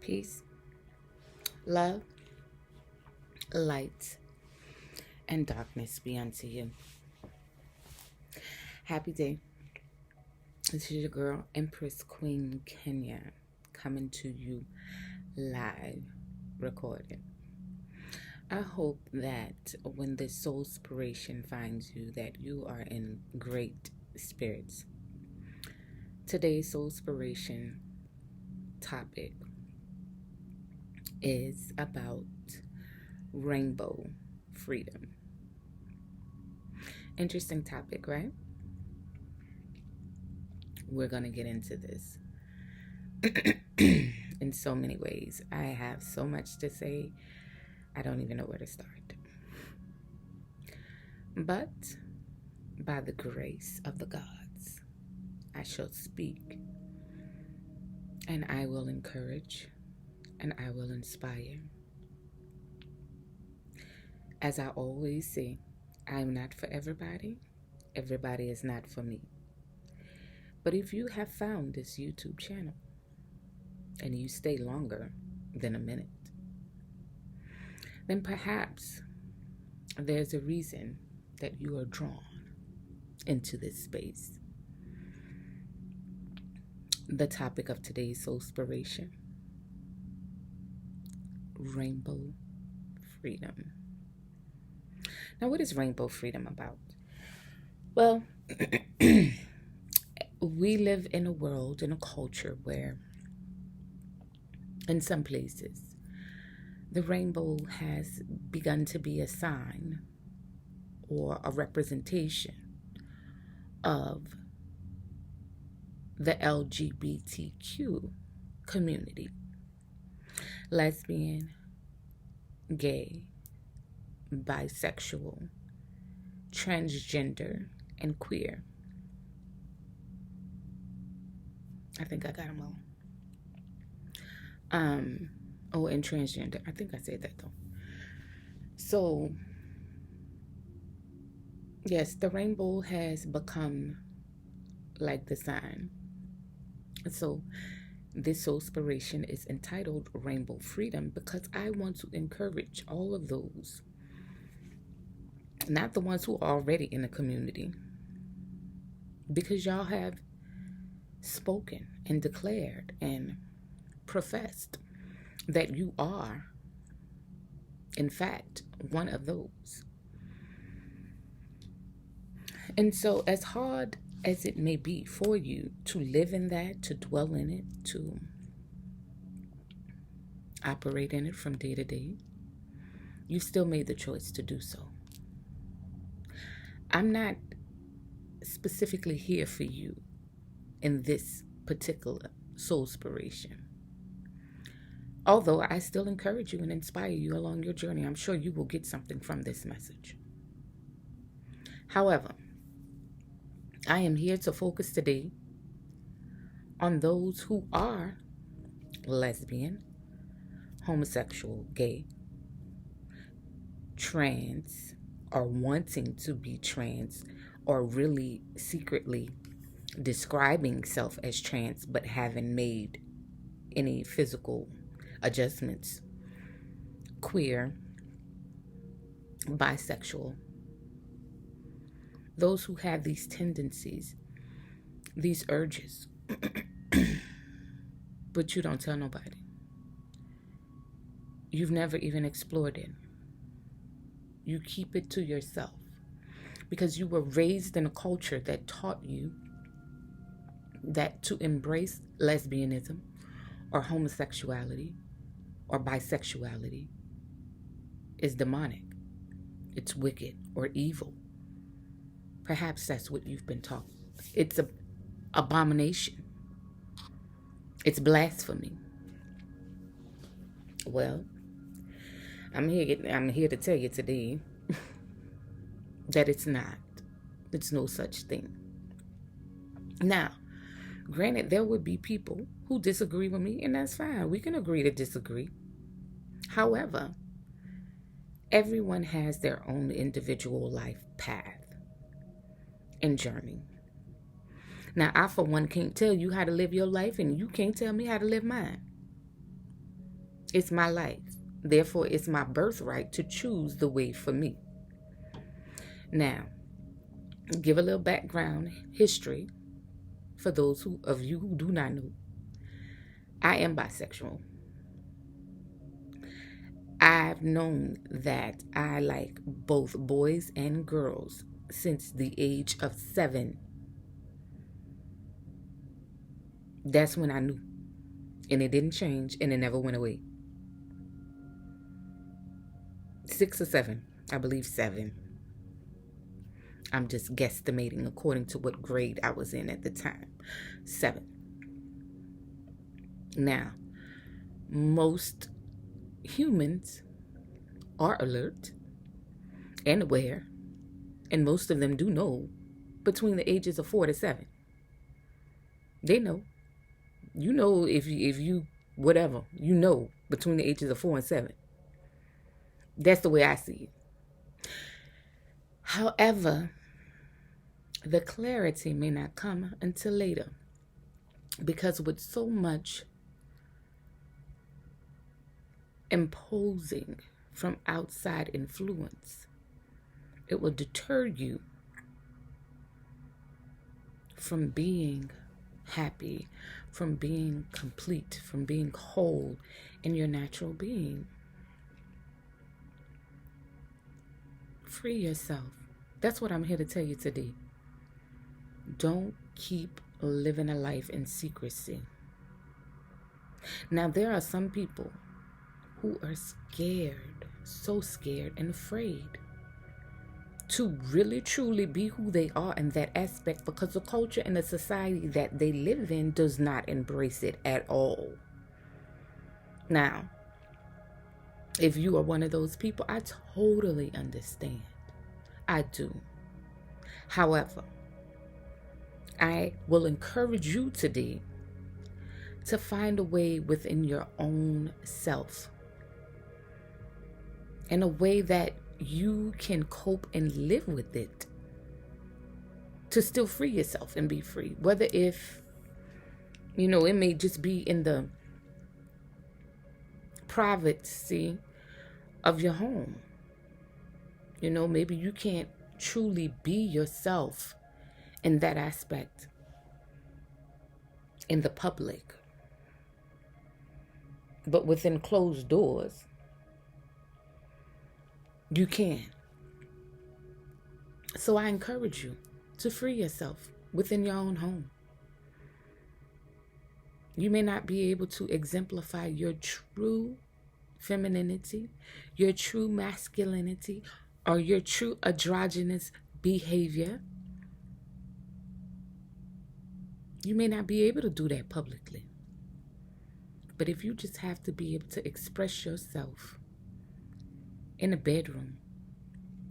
Peace, love, light, and darkness be unto you. Happy day. This is your girl, Empress Queen Kenya, coming to you live, recorded. I hope that when this soul inspiration finds you, that you are in great spirits. Today's soul inspiration topic is about rainbow freedom. Interesting topic, right? We're going to get into this in so many ways. I have so much to say, I don't even know where to start. But by the grace of the gods, I shall speak, and I will encourage, and I will inspire. As I always say, I am not for everybody. Everybody is not for me. But if you have found this YouTube channel and you stay longer than a minute, then perhaps there's a reason that you are drawn into this space. The topic of today's soul inspiration: rainbow freedom. Now, what is rainbow freedom about? Well, we live in a world, in a culture where, in some places, the rainbow has begun to be a sign or a representation of the LGBTQ community: lesbian, gay, bisexual, transgender, and queer. I think I got them all. And transgender. I think I said that though. So, yes, the rainbow has become like the sign. So, this soul inspiration is entitled Rainbow Freedom because I want to encourage all of those, not the ones who are already in the community, because y'all have spoken and declared and professed that you are, in fact, one of those. And so, as hard as it may be for you to live in that, to dwell in it, to operate in it from day to day, you still made the choice to do so. I'm not specifically here for you in this particular soul inspiration. Although I still encourage you and inspire you along your journey, I'm sure you will get something from this message. However, I am here to focus today on those who are lesbian, homosexual, gay, trans, or wanting to be trans, or really secretly describing self as trans but haven't made any physical adjustments, queer, bisexual, those who have these tendencies, these urges, but you don't tell nobody. You've never even explored it. You keep it to yourself because you were raised in a culture that taught you that to embrace lesbianism or homosexuality or bisexuality is demonic. It's wicked or evil. Perhaps that's what you've been taught. It's an abomination. It's blasphemy. Well, I'm here to tell you today that it's not. It's no such thing. Now, granted, there would be people who disagree with me, and that's fine. We can agree to disagree. However, everyone has their own individual life path and journey. Now, I, for one, can't tell you how to live your life, and you can't tell me how to live mine. It's my life. Therefore, it's my birthright to choose the way for me. Now, give a little background history for those of you who do not know. I am bisexual. I've known that I like both boys and girls since the age of 7. That's when I knew. And it didn't change, and it never went away. 6 or 7. I believe 7. I'm just guesstimating according to what grade I was in at the time. 7. Now, most humans are alert and aware, and most of them do know between the ages of 4 to 7. They know. You know if you whatever, you know between the ages of 4 and 7. That's the way I see it. However, the clarity may not come until later, because with so much imposing from outside influence, it will deter you from being happy, from being complete, from being whole in your natural being. Free yourself. That's what I'm here to tell you today. Don't keep living a life in secrecy. Now, there are some people who are scared, so scared and afraid to really truly be who they are in that aspect, because the culture and the society that they live in does not embrace it at all. Now, if you are one of those people, I totally understand. I do. However, I will encourage you today to find a way within your own self, in a way that you can cope and live with it, to still free yourself and be free. Whether if, it may just be in the privacy of your home. Maybe you can't truly be yourself in that aspect in the public, but within closed doors, you can. So I encourage you to free yourself within your own home. You may not be able to exemplify your true femininity, your true masculinity, or your true androgynous behavior. You may not be able to do that publicly. But if you just have to be able to express yourself in the bedroom,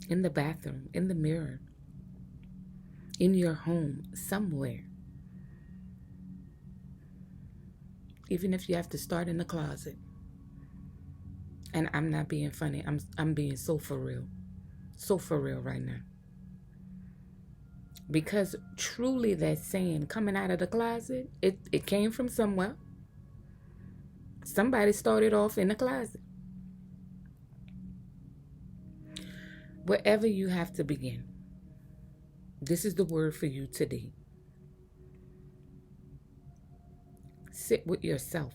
in the bathroom, in the mirror, in your home, somewhere, even if you have to start in the closet. And I'm not being funny. I'm being so for real right now. Because truly that saying, coming out of the closet, it came from somewhere. Somebody started off in the closet. Wherever you have to begin, this is the word for you today. Sit with yourself.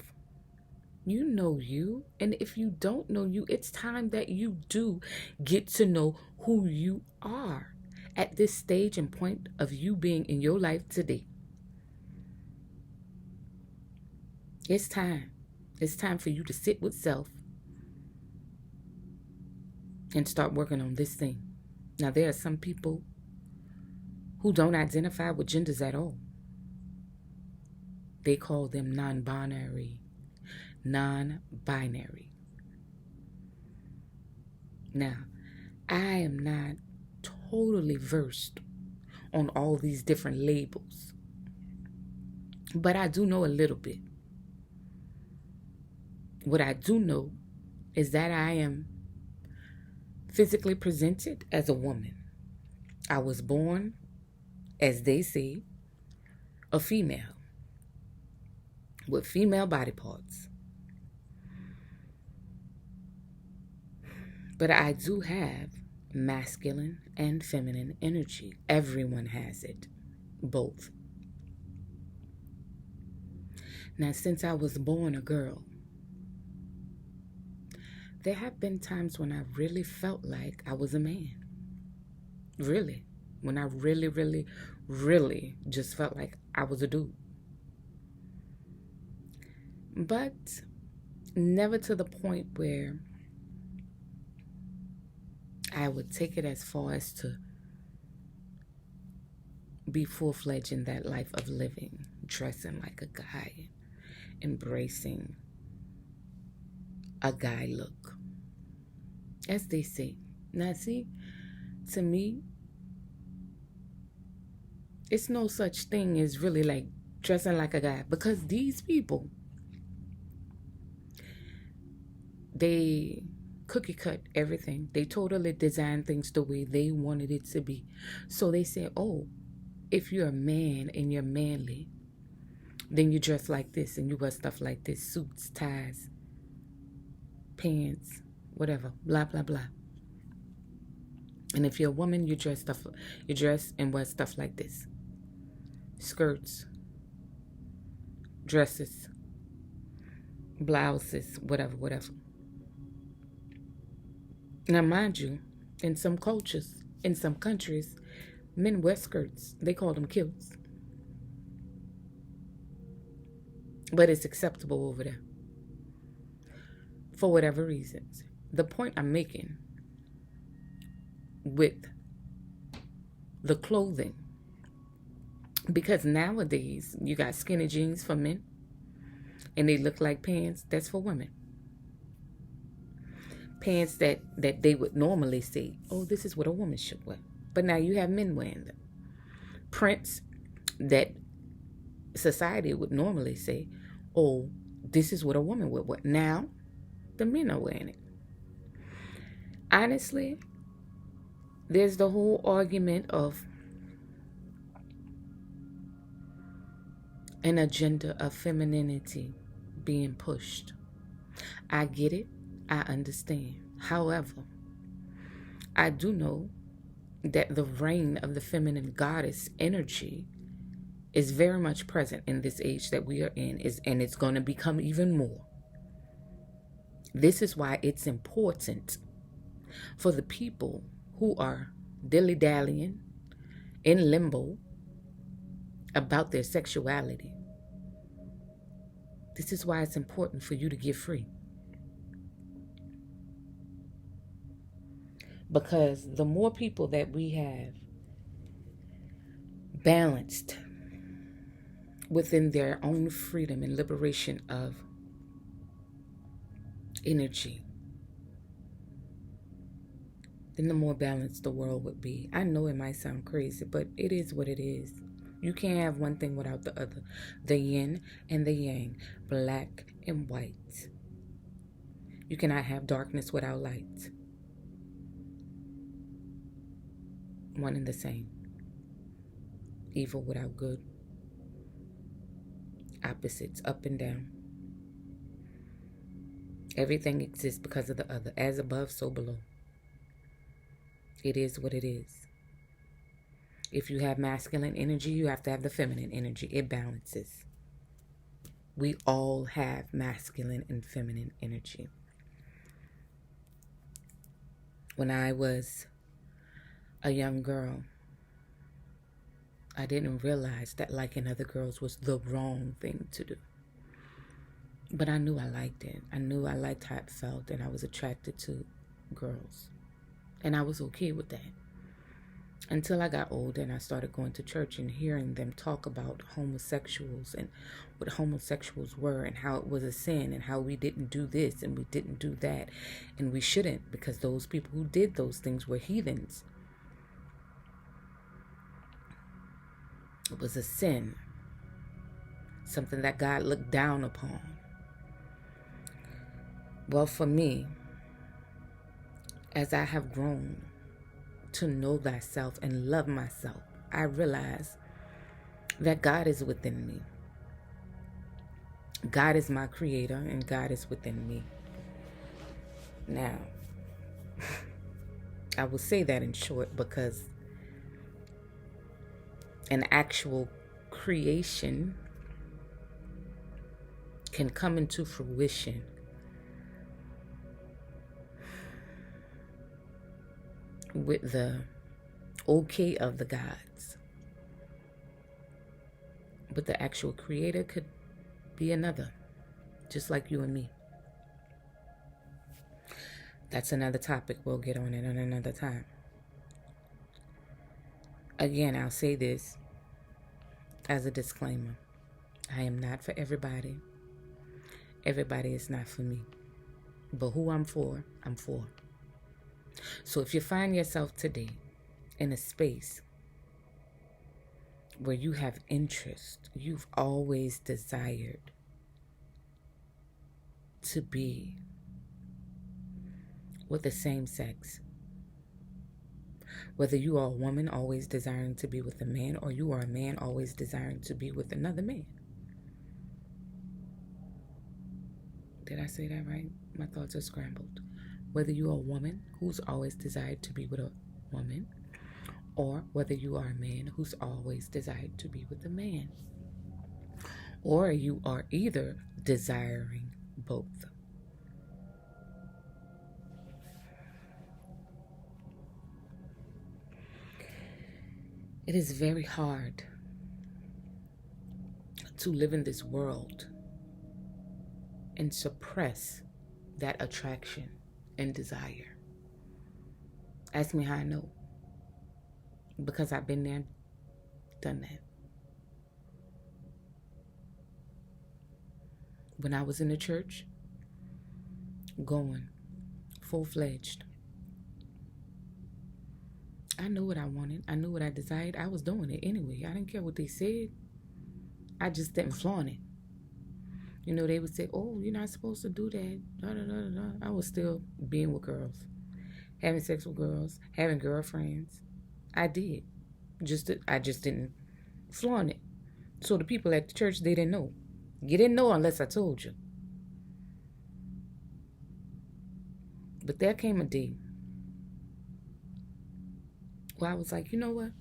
You know you. And if you don't know you, it's time that you do get to know who you are at this stage and point of you being in your life today. It's time. It's time for you to sit with self and start working on this thing. Now, there are some people who don't identify with genders at all. They call them non-binary. Now, I am not totally versed on all these different labels, but I do know a little bit. What I do know is that I am physically presented as a woman. I was born, as they say, a female with female body parts. But I do have masculine and feminine energy. Everyone has it, both. Now, since I was born a girl, there have been times when I really felt like I was a man. Really. When I really, really, really just felt like I was a dude. But never to the point where I would take it as far as to be full-fledged in that life of living, dressing like a guy, embracing a guy look, as they say. Now, see, to me, it's no such thing as really like dressing like a guy, because these people, they cookie cut everything. They totally design things the way they wanted it to be. So they say, oh, if you're a man and you're manly, then you dress like this and you wear stuff like this, suits, ties, pants, whatever, blah, blah, blah. And if you're a woman, you dress and wear stuff like this. Skirts, dresses, blouses, whatever, whatever. Now, mind you, in some cultures, in some countries, men wear skirts. They call them kilts. But it's acceptable over there. For whatever reasons. The point I'm making with the clothing, because nowadays you got skinny jeans for men and they look like pants, that's for women. Pants that they would normally say, oh, this is what a woman should wear. But now you have men wearing them. Prints that society would normally say, oh, this is what a woman would wear. Now, the men are wearing it. Honestly, there's the whole argument of an agenda of femininity being pushed. I get it. I understand. However, I do know that the reign of the feminine goddess energy is very much present in this age that we are in, and it's going to become even more. This is why it's important for the people who are dilly-dallying in limbo about their sexuality. This is why it's important for you to get free. Because the more people that we have balanced within their own freedom and liberation of energy, then the more balanced the world would be. I know it might sound crazy, but it is what it is. You can't have one thing without the other. The yin and the yang, black and white. You cannot have darkness without light. One and the same. Evil without good. Opposites, up and down. Everything exists because of the other. As above, so below. It is what it is. If you have masculine energy, you have to have the feminine energy. It balances. We all have masculine and feminine energy. When I was a young girl, I didn't realize that liking other girls was the wrong thing to do. But I knew I liked it. I knew I liked how it felt, and I was attracted to girls. And I was okay with that. Until I got older and I started going to church and hearing them talk about homosexuals and what homosexuals were and how it was a sin and how we didn't do this and we didn't do that. And we shouldn't, because those people who did those things were heathens. It was a sin. Something that God looked down upon. Well, for me, as I have grown to know thyself and love myself, I realize that God is within me. God is my creator and God is within me. Now, I will say that in short because an actual creation can come into fruition with the okay of the gods. But the actual creator could be another, just like you and me. That's another topic. We'll get on it on another time. Again, I'll say this as a disclaimer. I am not for everybody. Everybody is not for me. But who I'm for, I'm for. So if you find yourself today in a space where you have interest, you've always desired to be with the same sex, whether you are a woman always desiring to be with a man, or you are a man always desiring to be with another man. Did I say that right? My thoughts are scrambled. Whether you are a woman who's always desired to be with a woman, or whether you are a man who's always desired to be with a man, or you are either desiring both. It is very hard to live in this world and suppress that attraction and desire. Ask me how I know. Because I've been there, done that. When I was in the church, going full-fledged, I knew what I wanted. I knew what I desired. I was doing it anyway. I didn't care what they said. I just didn't flaunt it. You know, they would say, oh, you're not supposed to do that. Da, da, da, da. I was still being with girls, having sex with girls, having girlfriends. I did. I just didn't flaunt it. So the people at the church, they didn't know. You didn't know unless I told you. But there came a day where I was like, you know what?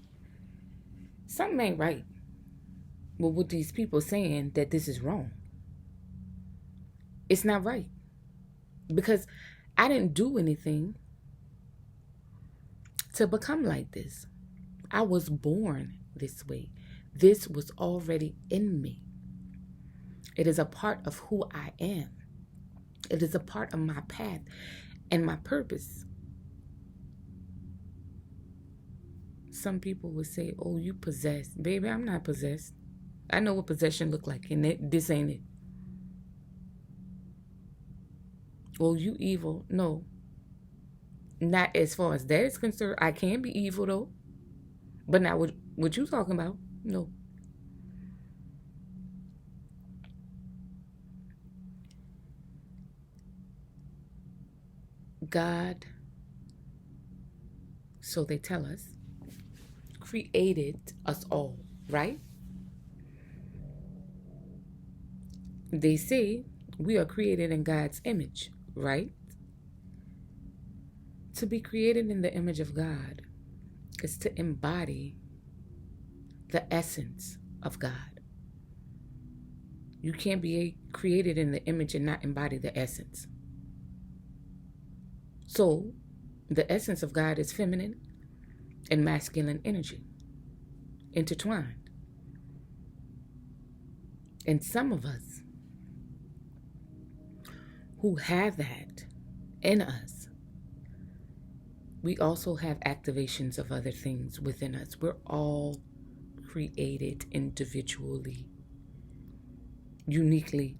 Something ain't right with what these people saying that this is wrong. It's not right. Because I didn't do anything to become like this. I was born this way. This was already in me. It is a part of who I am. It is a part of my path and my purpose. Some people would say, oh, you possessed. Baby, I'm not possessed. I know what possession look like, and this ain't it. Oh, you evil. No. Not as far as that is concerned. I can be evil, though. But now, what you talking about? No. God, so they tell us, created us all, right? They say we are created in God's image, right? To be created in the image of God is to embody the essence of God. You can't be created in the image and not embody the essence. So, the essence of God is feminine and masculine energy, intertwined. And some of us who have that in us, we also have activations of other things within us. We're all created individually, uniquely.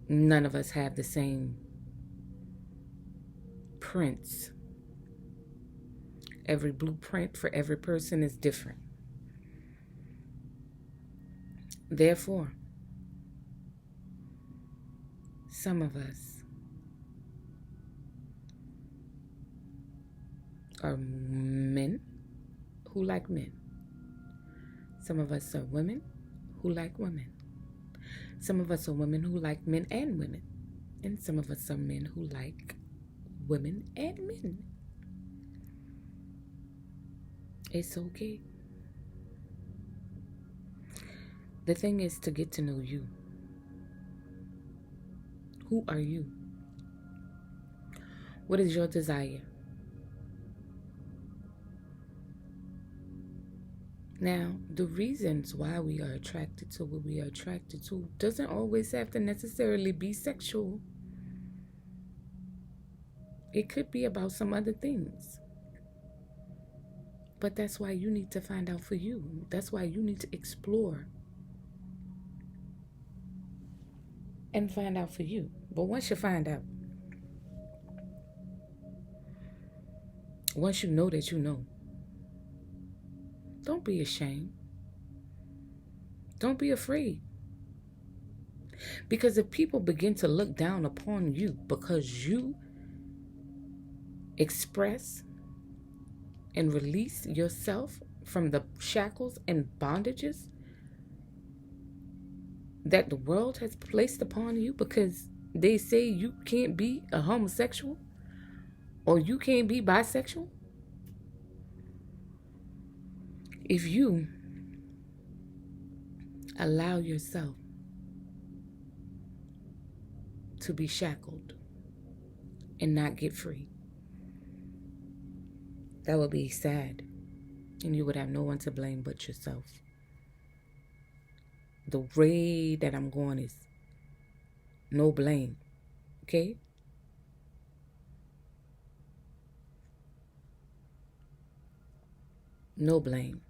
None of us have the same prints. Every blueprint for every person is different. Therefore, some of us are men who like men. Some of us are women who like women. Some of us are women who like men and women. And some of us are men who like women and men. It's okay. The thing is to get to know you. Who are you? What is your desire? Now, the reasons why we are attracted to what we are attracted to doesn't always have to necessarily be sexual. It could be about some other things. But that's why you need to find out for you. That's why you need to explore and find out for you. But once you find out, once you know that you know, don't be ashamed. Don't be afraid. Because if people begin to look down upon you because you express and release yourself from the shackles and bondages that the world has placed upon you, because they say you can't be a homosexual or you can't be bisexual, if you allow yourself to be shackled and not get free, that would be sad, and you would have no one to blame but yourself. The way that I'm going is no blame, okay? No blame.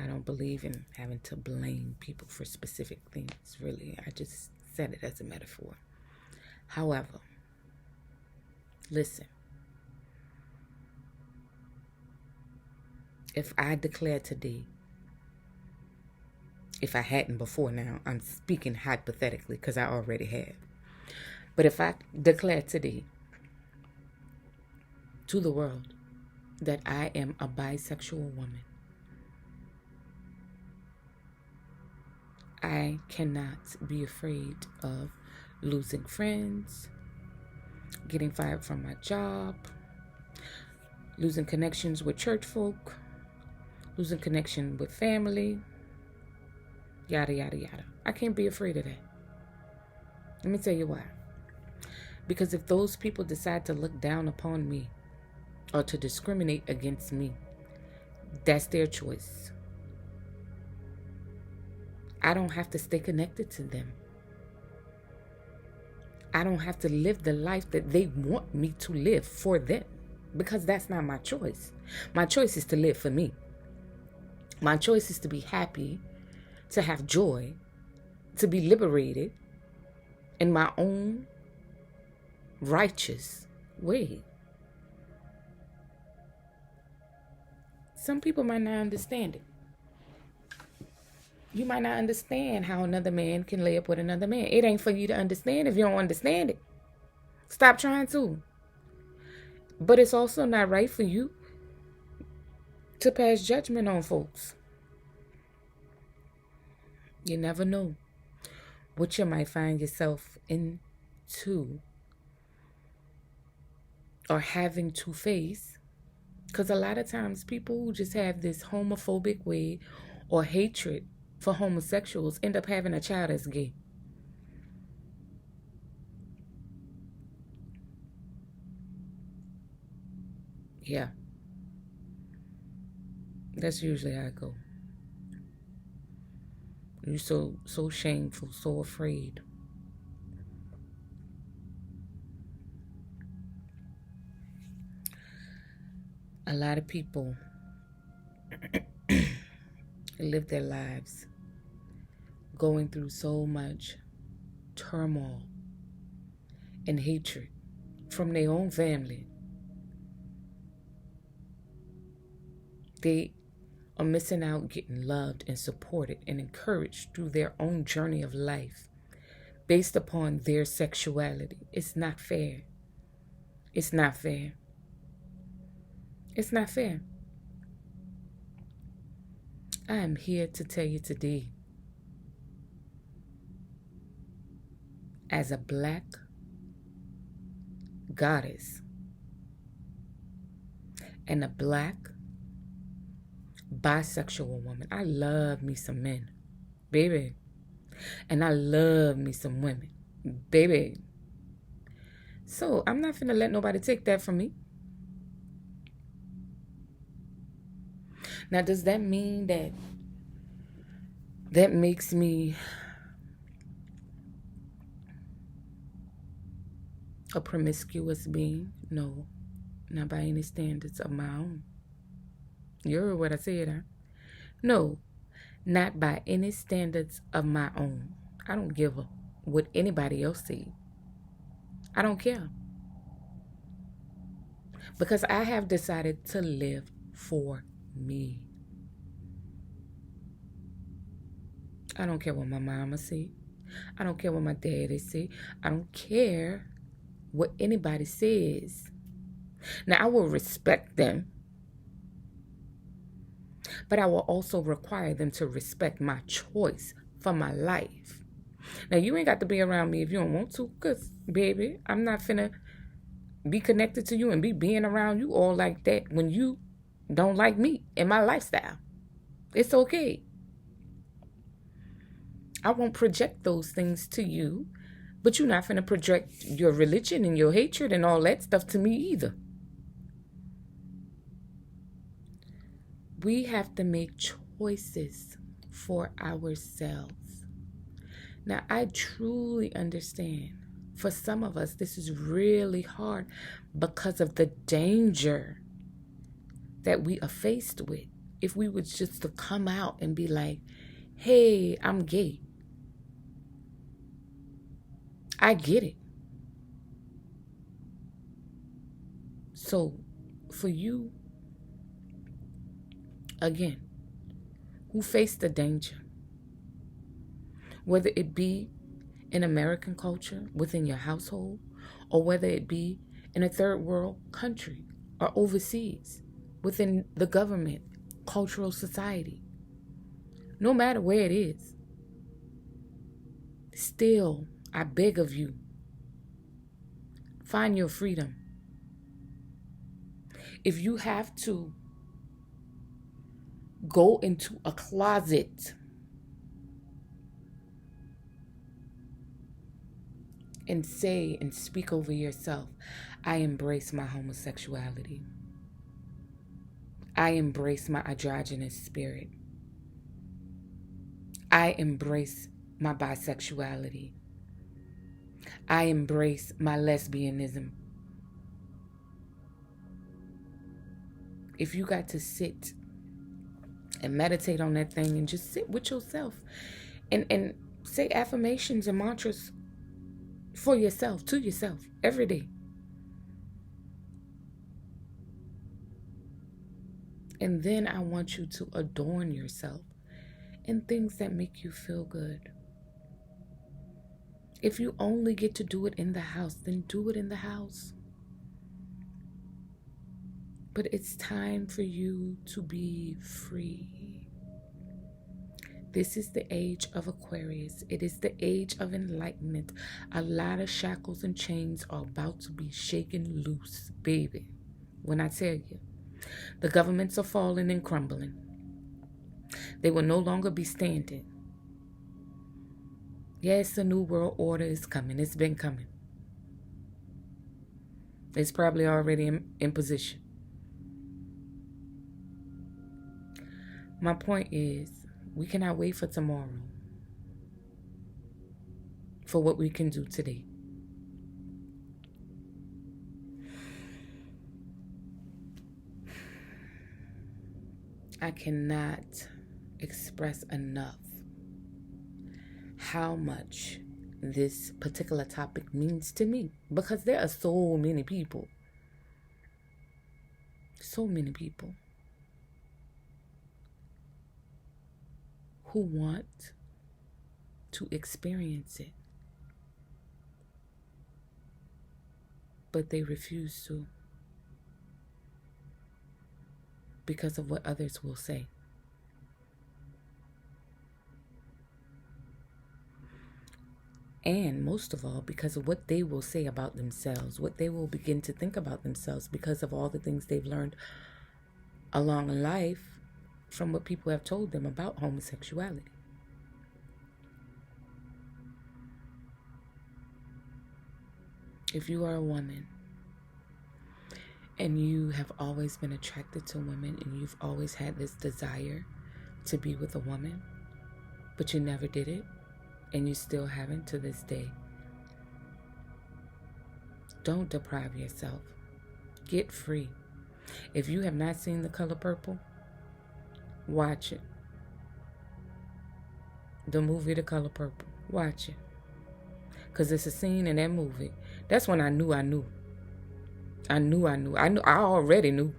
I don't believe in having to blame people for specific things, really. I just said it as a metaphor. However, listen. If I declare today, if I hadn't before now, I'm speaking hypothetically because I already have. But if I declare today to the world that I am a bisexual woman, I cannot be afraid of losing friends, getting fired from my job, losing connections with church folk, losing connection with family, yada, yada, yada. I can't be afraid of that. Let me tell you why. Because if those people decide to look down upon me or to discriminate against me, that's their choice. I don't have to stay connected to them. I don't have to live the life that they want me to live for them, because that's not my choice. My choice is to live for me. My choice is to be happy, to have joy, to be liberated in my own righteous way. Some people might not understand it. You might not understand how another man can lay up with another man. It ain't for you to understand if you don't understand it. Stop trying to. But it's also not right for you to pass judgment on folks. You never know what you might find yourself into or having to face. Because a lot of times people who just have this homophobic way or hatred for homosexuals end up having a child that's gay. Yeah. That's usually how I go. You're so shameful, so afraid. A lot of people live their lives going through so much turmoil and hatred from their own family. They are missing out getting loved and supported and encouraged through their own journey of life based upon their sexuality. It's not fair. It's not fair. It's not fair. I am here to tell you today, as a Black goddess and a black bisexual woman. I love me some men, baby. And I love me some women, baby. So I'm not finna let nobody take that from me. Now, does that mean that makes me a promiscuous being? No, not by any standards of my own. You heard what I said, huh? No, not by any standards of my own. I don't give a what anybody else said. I don't care. Because I have decided to live for me. I don't care what my mama say. I don't care what my daddy say. I don't care what anybody says. Now, I will respect them, but I will also require them to respect my choice for my life. Now, you ain't got to be around me if you don't want to, because, baby, I'm not finna be connected to you and be being around you all like that when you don't like me and my lifestyle. It's okay. I won't project those things to you, but you're not finna project your religion and your hatred and all that stuff to me either. We have to make choices for ourselves. Now, I truly understand. For some of us, this is really hard because of the danger that we are faced with. If we were just to come out and be like, hey, I'm gay. I get it. So, for you, again, who face the danger, whether it be in American culture within your household, or whether it be in a third world country or overseas within the government, cultural society, no matter where it is, still, I beg of you, find your freedom. If you have to go into a closet and say and speak over yourself, I embrace my homosexuality. I embrace my androgynous spirit. I embrace my bisexuality. I embrace my lesbianism. If you got to sit and meditate on that thing and just sit with yourself and say affirmations and mantras for yourself, to yourself, every day. And then I want you to adorn yourself in things that make you feel good. If you only get to do it in the house, then do it in the house. But it's time for you to be free. This is the age of Aquarius. It is the age of enlightenment. A lot of shackles and chains are about to be shaken loose, baby. When I tell you, the governments are falling and crumbling. They will no longer be standing. Yes, the new world order is coming. It's been coming. It's probably already in position. My point is, we cannot wait for tomorrow for what we can do today. I cannot express enough how much this particular topic means to me, because there are so many people who want to experience it, but they refuse to because of what others will say. And most of all, because of what they will say about themselves, what they will begin to think about themselves because of all the things they've learned along life from what people have told them about homosexuality. If you are a woman and you have always been attracted to women and you've always had this desire to be with a woman, but you never did it, and you still haven't to this day, don't deprive yourself. Get free. If you have not seen The Color Purple, watch it. The movie The Color Purple. Watch it. Because it's a scene in that movie. That's when I knew. I already knew.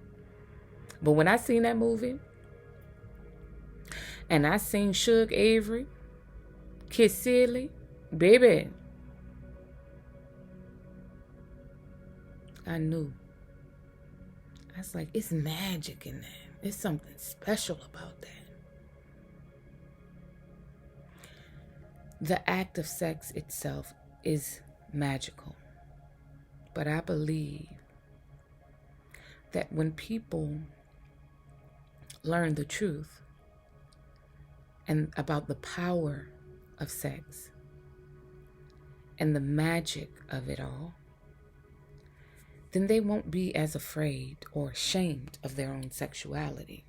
But when I seen that movie, and I seen Shug Avery kiss Silly, baby, I knew. I was like, it's magic in that. There's something special about that. The act of sex itself is magical. But I believe that when people learn the truth and about the power of sex and the magic of it all, then they won't be as afraid or ashamed of their own sexuality.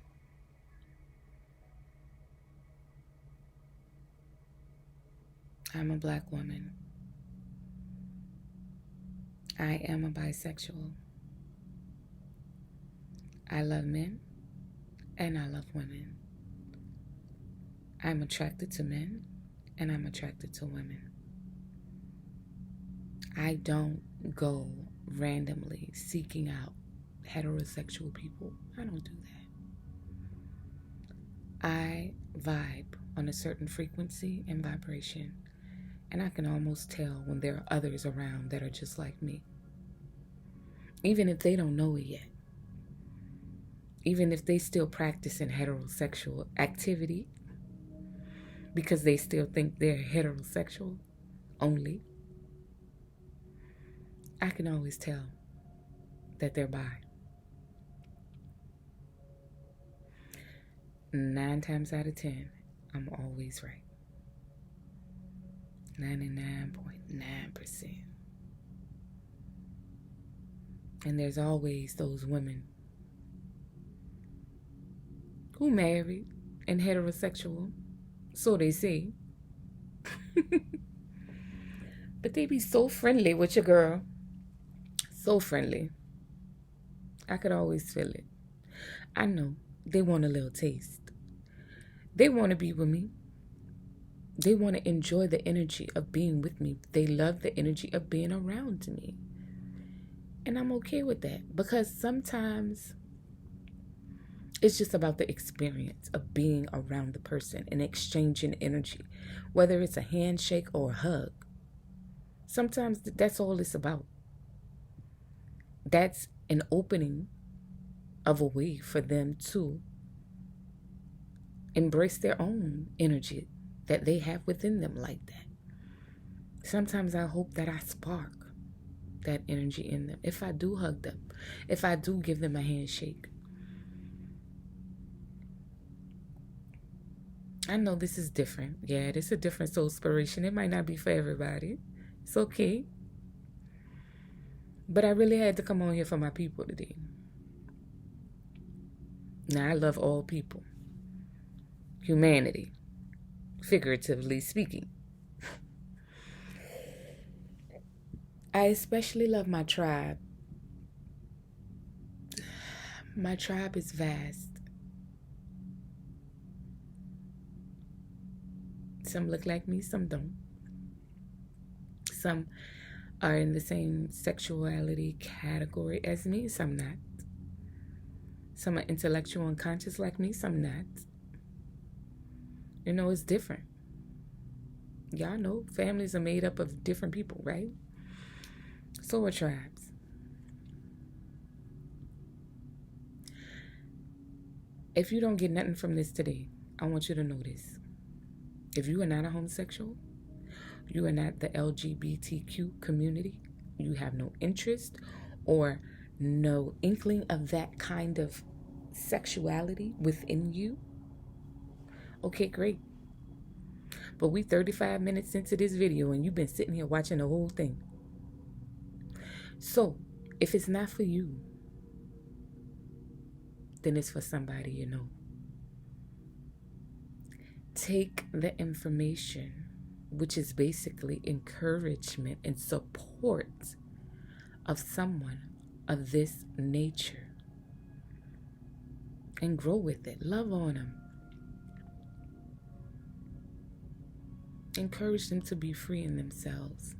I'm a Black woman. I am a bisexual. I love men and I love women. I'm attracted to men and I'm attracted to women. I don't go randomly seeking out heterosexual people. I don't do that. I vibe on a certain frequency and vibration, and I can almost tell when there are others around that are just like me. Even if they don't know it yet. Even if they still practicing heterosexual activity because they still think they're heterosexual only, I can always tell that they're bi. 9 times out of 10, I'm always right. 99.9%. And there's always those women who married and heterosexual, so they say. But they be so friendly with your girl. So friendly. I could always feel it. I know they want a little taste. They want to be with me. They want to enjoy the energy of being with me. They love the energy of being around me. And I'm okay with that, because sometimes it's just about the experience of being around the person and exchanging energy, whether it's a handshake or a hug. Sometimes that's all it's about. That's an opening of a way for them to embrace their own energy that they have within them like that. Sometimes I hope that I spark that energy in them. If I do hug them, if I do give them a handshake. I know this is different. Yeah, this is a different soul inspiration. It might not be for everybody. It's okay. But I really had to come on here for my people today. Now, I love all people. Humanity. Figuratively speaking. I especially love my tribe. My tribe is vast. Some look like me, some don't. Some are in the same sexuality category as me, some not. Some are intellectual and conscious like me, some not. You know, it's different. Y'all know families are made up of different people, right? So are tribes. If you don't get nothing from this today, I want you to know this. If you are not a homosexual, you are not the LGBTQ community, you have no interest or no inkling of that kind of sexuality within you, okay, great. But we 35 minutes into this video and you've been sitting here watching the whole thing. So, if it's not for you, then it's for somebody you know. Take the information, which is basically encouragement and support of someone of this nature, and grow with it. Love on them. Encourage them to be free in themselves.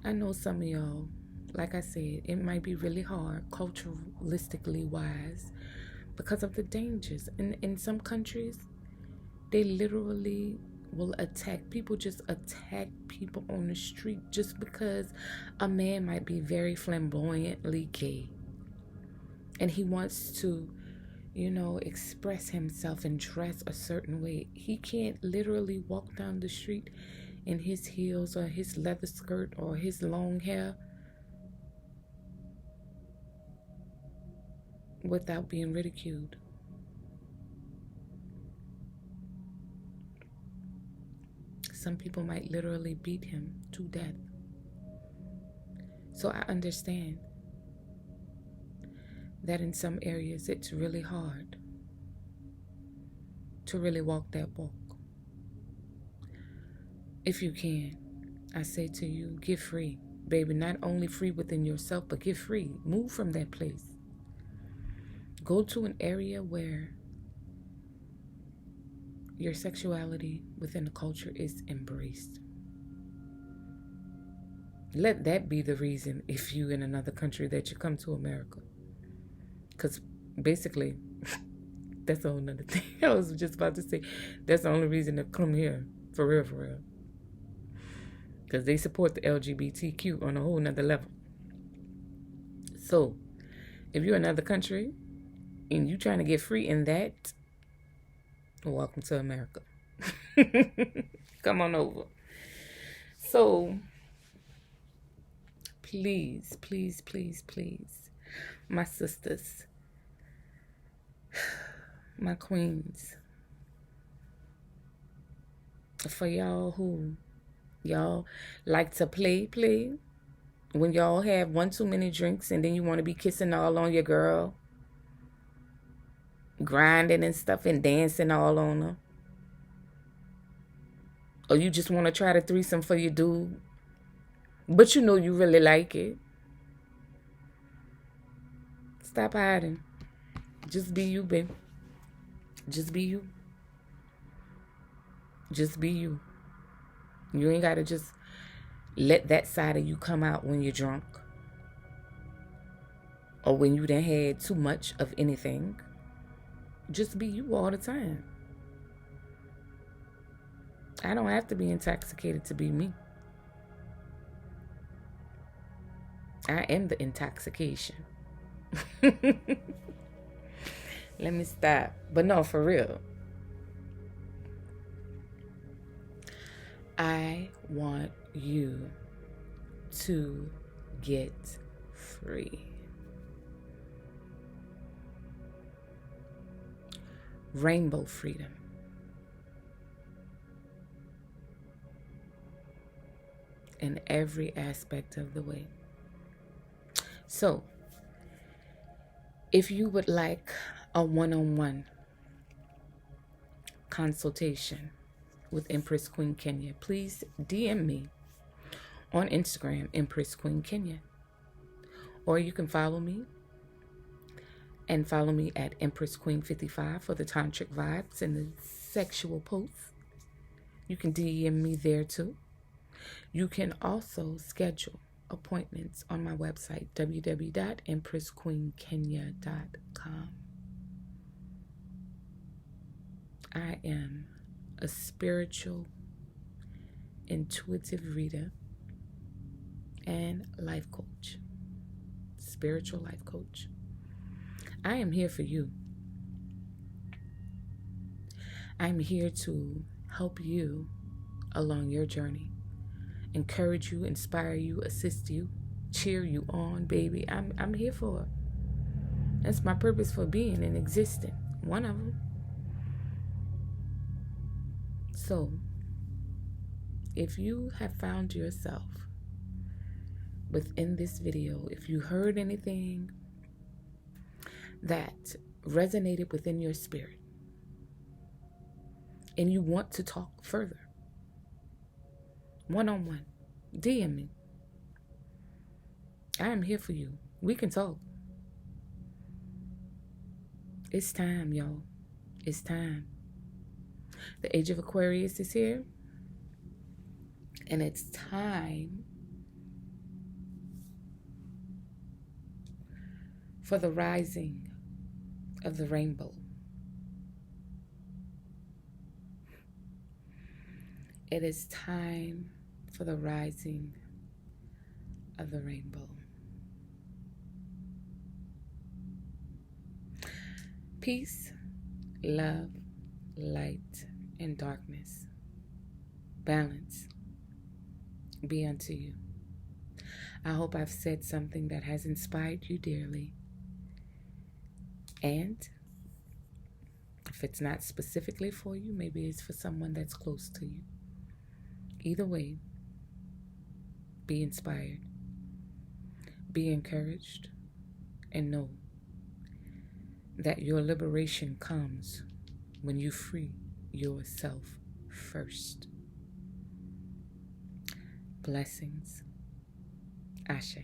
I know some of y'all, like I said, it might be really hard culturalistically wise because of the dangers. In some countries, they literally will attack people, just attack people on the street just because a man might be very flamboyantly gay and he wants to, express himself and dress a certain way. He can't literally walk down the street in his heels or his leather skirt or his long hair without being ridiculed. Some people might literally beat him to death. So I understand that in some areas it's really hard to really walk that walk. If you can, I say to you, get free, baby. Not only free within yourself, but get free. Move from that place. Go to an area where your sexuality within the culture is embraced. Let that be the reason, if you in another country, that you come to America. Because basically, that's a whole nother thing. I was just about to say, that's the only reason to come here, for real, for real. Because they support the LGBTQ on a whole nother level. So, if you're in another country and you trying to get free in that, welcome to America. Come on over. So, please, please, please, please, my sisters, my queens, for y'all like to play, when y'all have one too many drinks and then you want to be kissing all on your girl, grinding and stuff and dancing all on her, or you just want to try the threesome for your dude, but you know you really like it. Stop hiding. Just be you, babe. Just be you. Just be you. You ain't got to just let that side of you come out when you're drunk or when you done had too much of anything. Just be you all the time. I don't have to be intoxicated to be me. I am the intoxication. Let me stop. But no, for real. I want you to get free. Rainbow freedom. In every aspect of the way. So, if you would like a one-on-one consultation with Empress Queen Kenya, please DM me on Instagram, Empress Queen Kenya. Or you can follow me and follow me at Empress Queen 55 for the tantric vibes and the sexual posts. You can DM me there too. You can also schedule appointments on my website, www.empressqueenkenya.com. I am a spiritual, intuitive reader and life coach. Spiritual life coach. I am here for you. I'm here to help you along your journey, encourage you, inspire you, assist you, cheer you on, baby. I'm here for it. That's my purpose for being and existing. One of them. So, if you have found yourself within this video, if you heard anything that resonated within your spirit and you want to talk further, one-on-one, DM me. I am here for you. We can talk. It's time, y'all. It's time. The age of Aquarius is here. And it's time for the rising of the rainbow. It is time for the rising of the rainbow. Peace, love, light, and darkness. Balance be unto you. I hope I've said something that has inspired you dearly. And if it's not specifically for you, maybe it's for someone that's close to you. Either way, be inspired, be encouraged, and know that your liberation comes when you free yourself first. Blessings. Ashe.